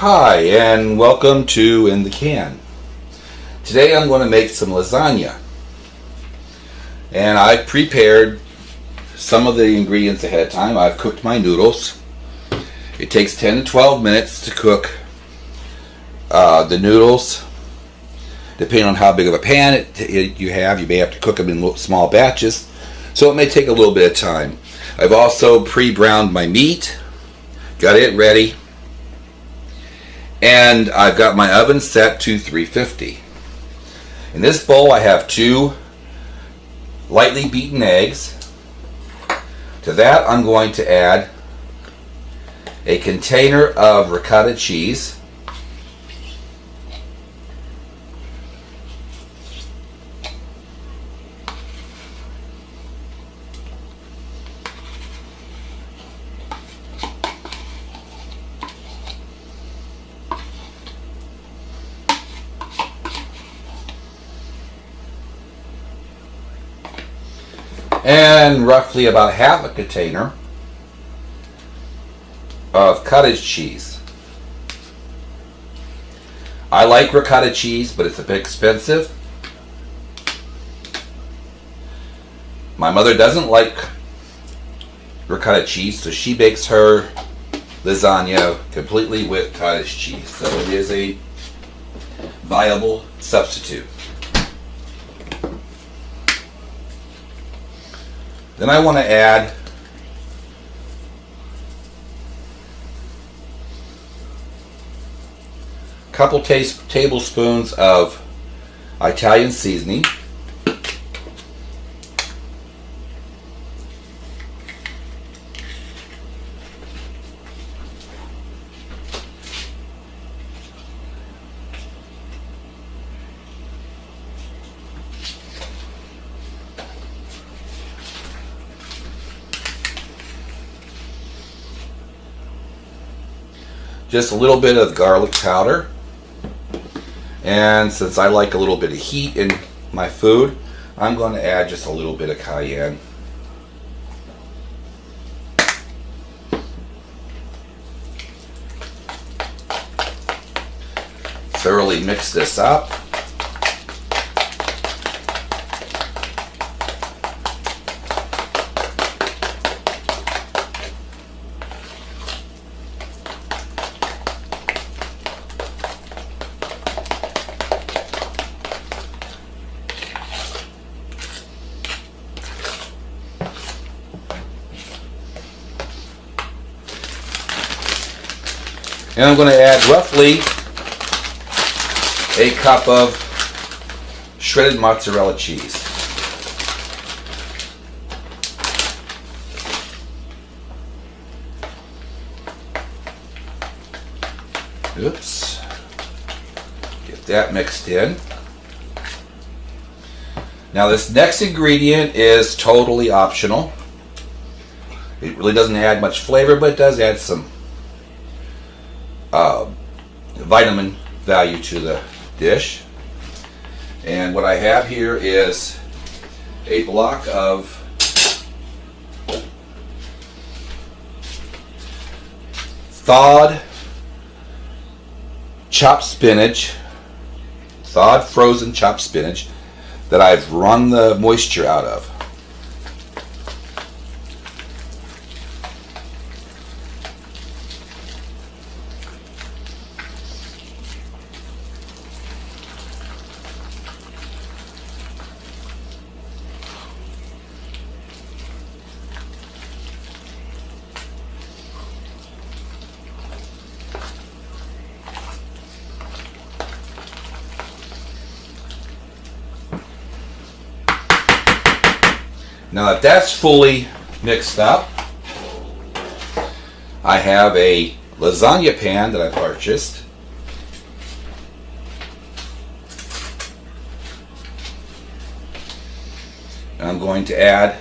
Hi, and welcome to In the Can. Today I'm going to make some lasagna. And I've prepared some of the ingredients ahead of time. I've cooked my noodles. It takes 10 to 12 minutes to cook the noodles. Depending on how big of a pan you have, you may have to cook them in small batches. So it may take a little bit of time. I've also pre-browned my meat. Got it ready. And I've got my oven set to 350. In this bowl I have 2 lightly beaten eggs. To that I'm going to add a container of ricotta cheese, and roughly about half a container of cottage cheese. I like ricotta cheese, but it's a bit expensive. My mother doesn't like ricotta cheese, so she bakes her lasagna completely with cottage cheese. So it is a viable substitute. Then I want to add a couple tablespoons of Italian seasoning, just a little bit of garlic powder, and since I like a little bit of heat in my food, I'm going to add just a little bit of cayenne. Thoroughly mix this up. And I'm going to add roughly a cup of shredded mozzarella cheese. Oops. Get that mixed in. Now this next ingredient is totally optional. It really doesn't add much flavor, but it does add some vitamin value to the dish. And what I have here is a block of thawed chopped spinach, thawed frozen chopped spinach that I've wrung the moisture out of. Now that that's fully mixed up, I have a lasagna pan that I purchased. And I'm going to add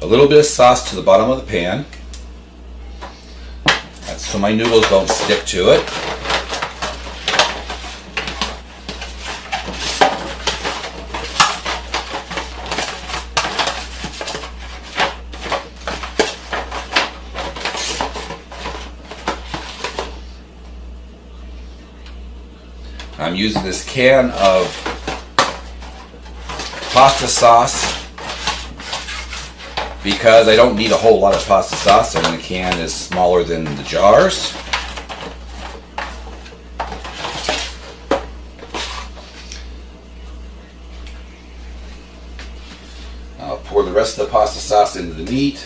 a little bit of sauce to the bottom of the pan. That's so my noodles don't stick to it. using this can of pasta sauce because I don't need a whole lot of pasta sauce, and the can is smaller than the jars. I'll pour the rest of the pasta sauce into the meat.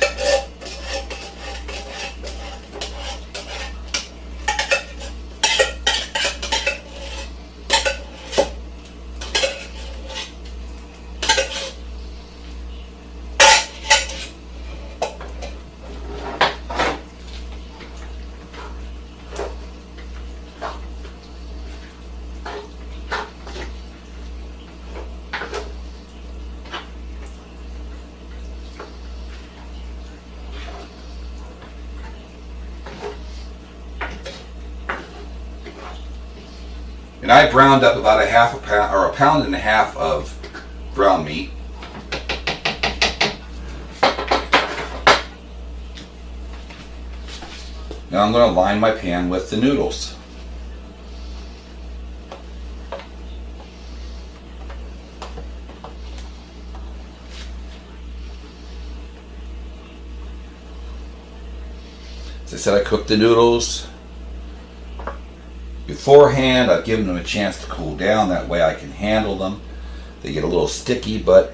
And I browned up about a pound or a pound and a half of ground meat. Now I'm going to line my pan with the noodles. As I said, I cooked the noodles beforehand. I've given them a chance to cool down, that way I can handle them. They get a little sticky, but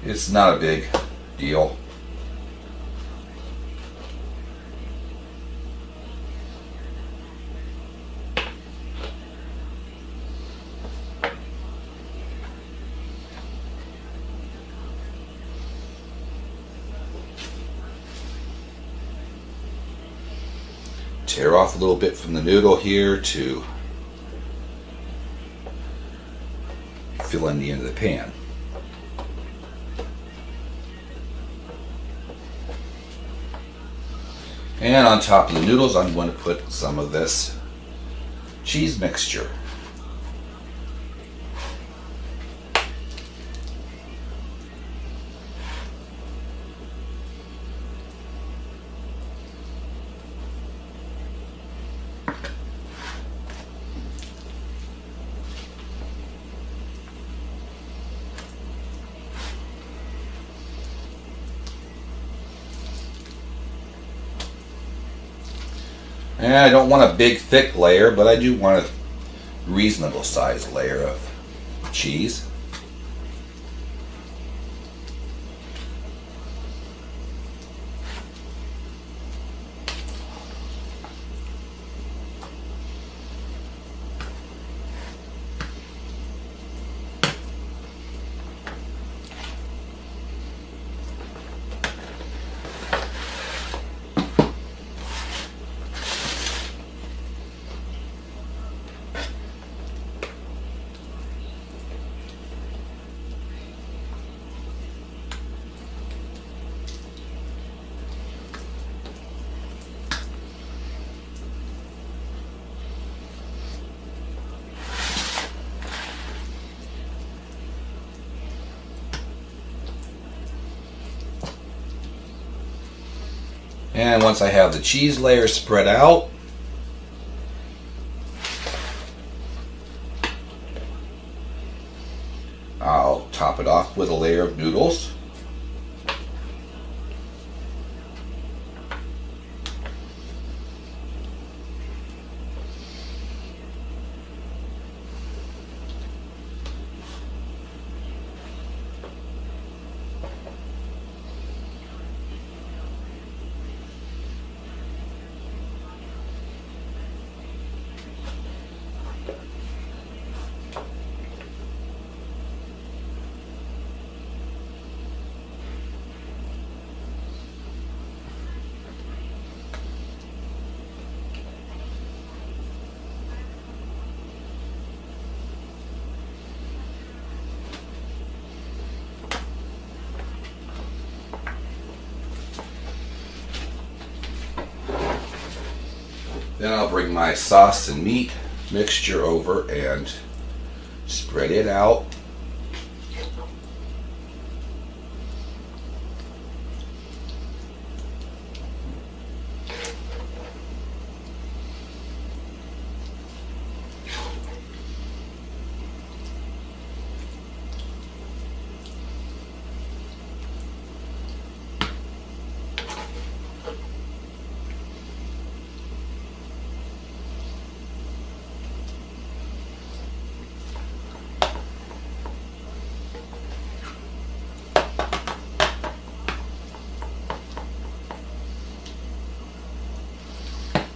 it's not a big deal. Tear off a little bit from the noodle here to fill in the end of the pan. And on top of the noodles, I'm going to put some of this cheese mixture. And I don't want a big thick layer, but I do want a reasonable sized layer of cheese. And once I have the cheese layer spread out, I'll top it off with a layer of noodles. Then I'll bring my sauce and meat mixture over and spread it out.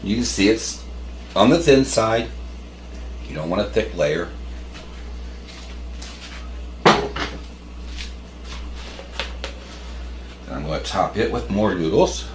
You can see it's on the thin side. You don't want a thick layer. And I'm going to top it with more noodles.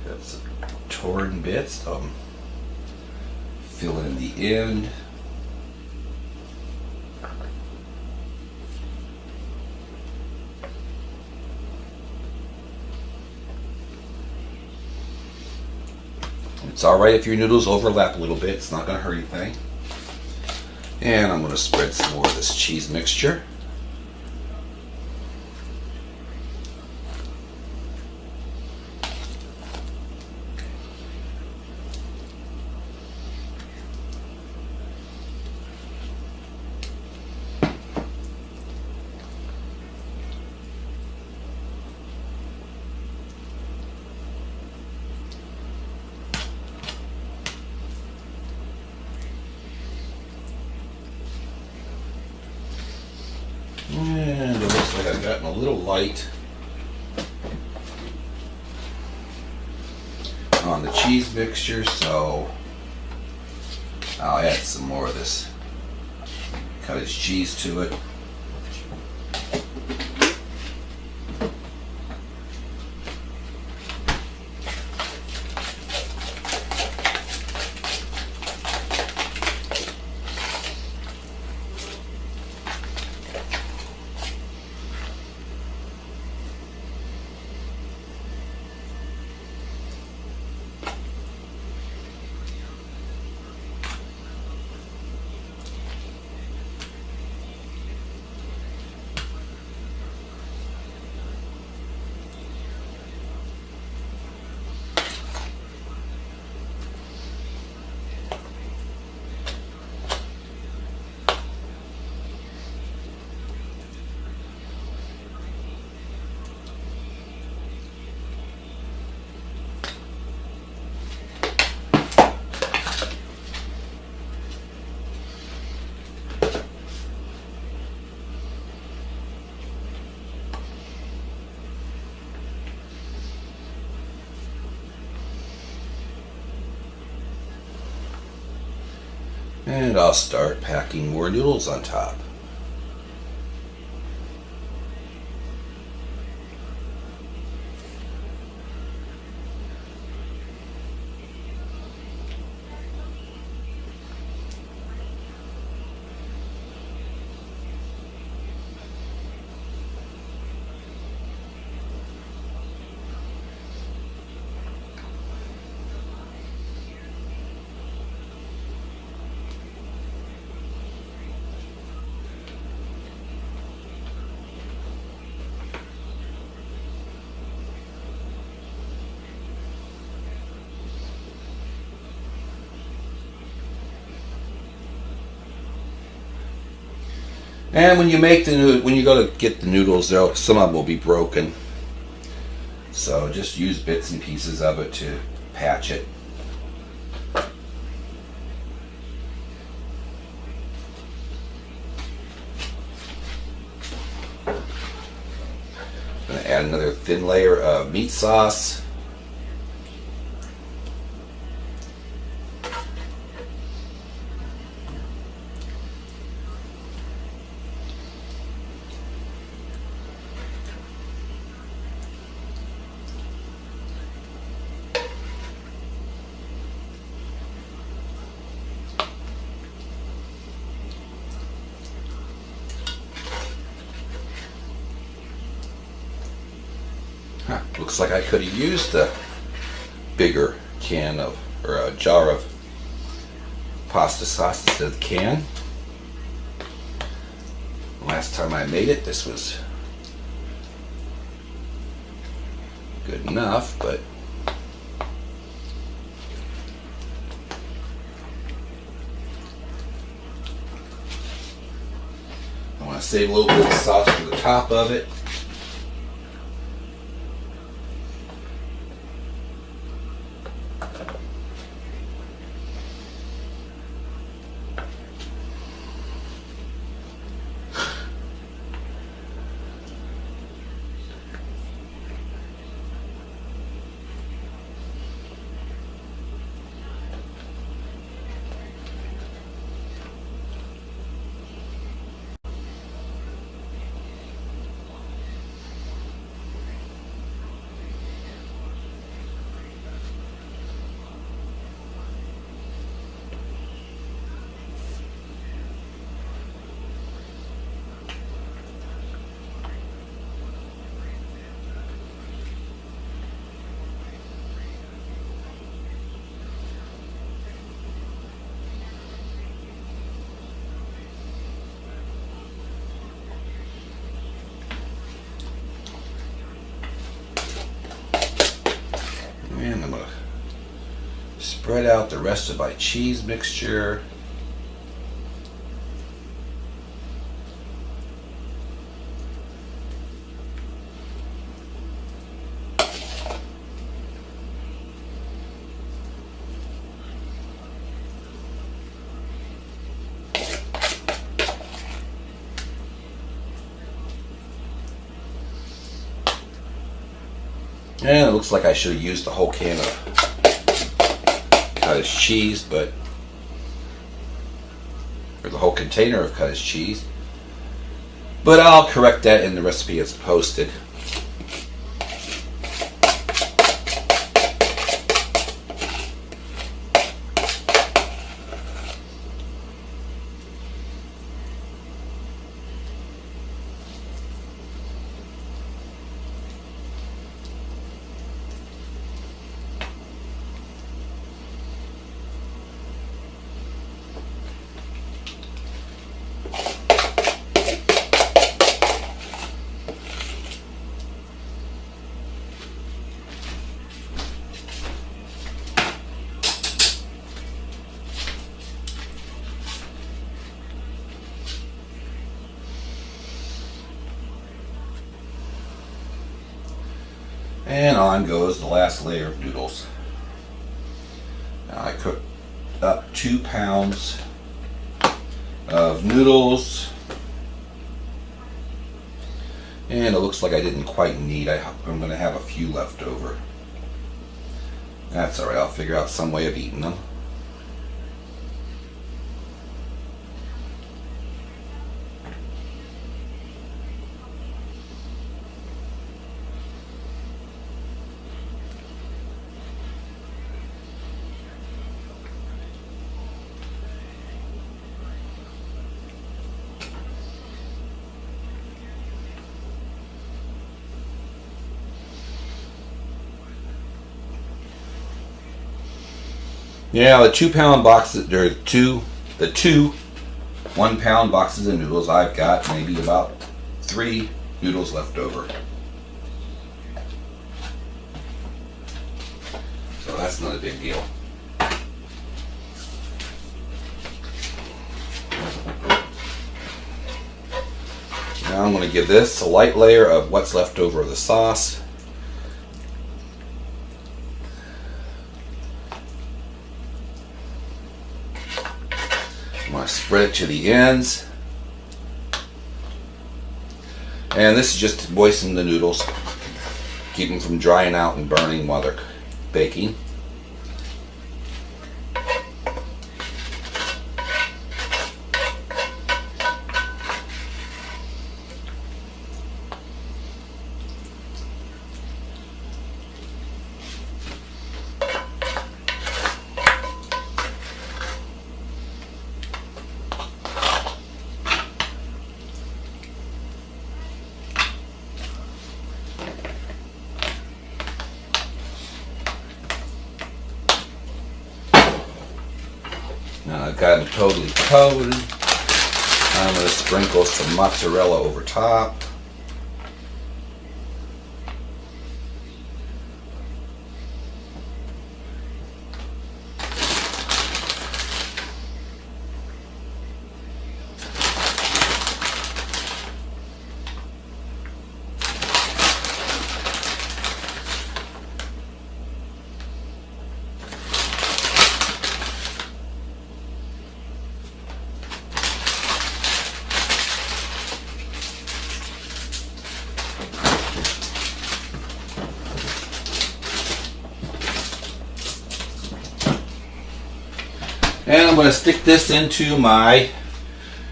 Got some torn bits. Fill in the end. It's alright if your noodles overlap a little bit, it's not going to hurt anything. And I'm going to spread some more of this cheese mixture. And it looks like I've gotten a little light on the cheese mixture, so I'll add some more of this cottage cheese to it. And I'll start packing more noodles on top. And when you make when you go to get the noodles, some of them will be broken. So just use bits and pieces of it to patch it. I'm going to add another thin layer of meat sauce. Looks like I could have used a bigger can of, or a jar of pasta sauce instead of the can. Last time I made it, this was good enough, but I want to save a little bit of sauce for the top of it. And I'm going to spread out the rest of my cheese mixture. And it looks like I should have used the whole can of cottage cheese, or the whole container of cottage cheese. But I'll correct that in the recipe as posted. And on goes the last layer of noodles. Now I cooked up 2 pounds of noodles. And it looks like I didn't quite need. I'm going to have a few left over. That's alright, I'll figure out some way of eating them. Yeah, the 2 pound boxes, the two 1 pound boxes of noodles, I've got maybe about 3 noodles left over. So that's not a big deal. Now I'm going to give this a light layer of what's left over of the sauce. I'm going to spread it to the ends. And this is just to moisten the noodles, keep them from drying out and burning while they're baking. Now I've got them totally coated. I'm going to sprinkle some mozzarella over top. And I'm going to stick this into my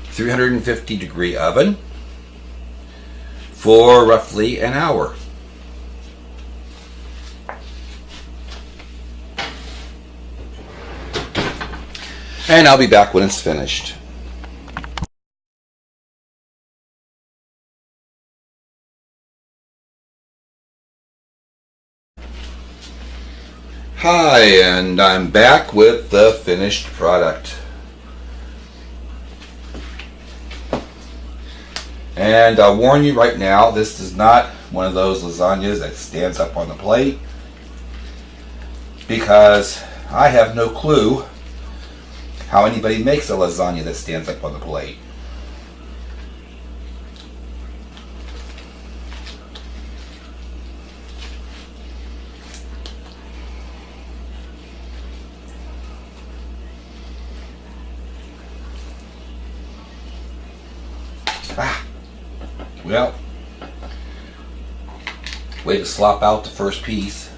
350 degree oven for roughly an hour. And I'll be back when it's finished. Hi, and I'm back with the finished product. And I'll warn you right now, this is not one of those lasagnas that stands up on the plate, because I have no clue how anybody makes a lasagna that stands up on the plate. Well, way to slop out the first piece.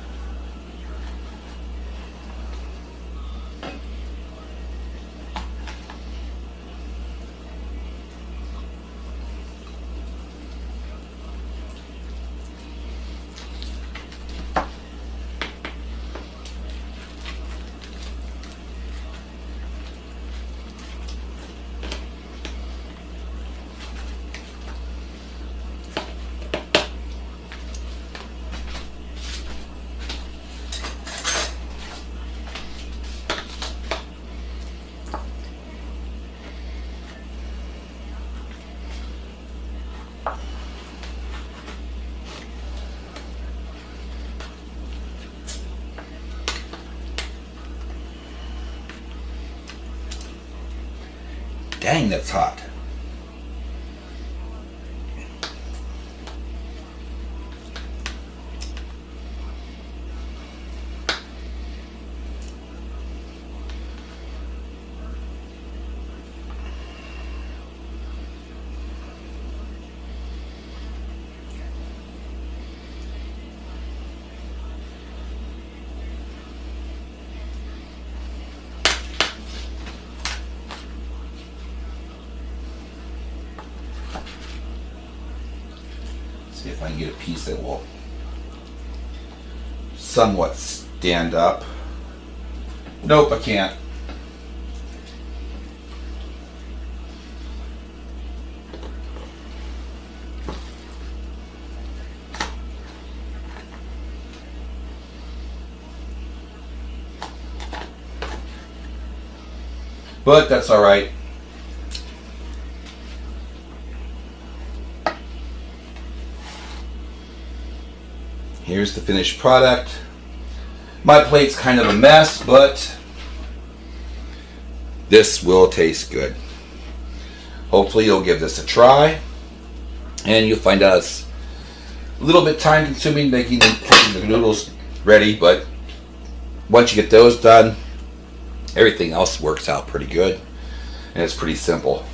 Dang, that's hot. See if I can get a piece that will somewhat stand up. Nope, I can't. But that's all right. Here's the finished product. My plate's kind of a mess, but this will taste good. Hopefully you'll give this a try, and you'll find out it's a little bit time consuming getting the noodles ready, but once you get those done, everything else works out pretty good, and it's pretty simple.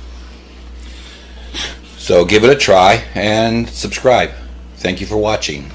So give it a try and subscribe. Thank you for watching.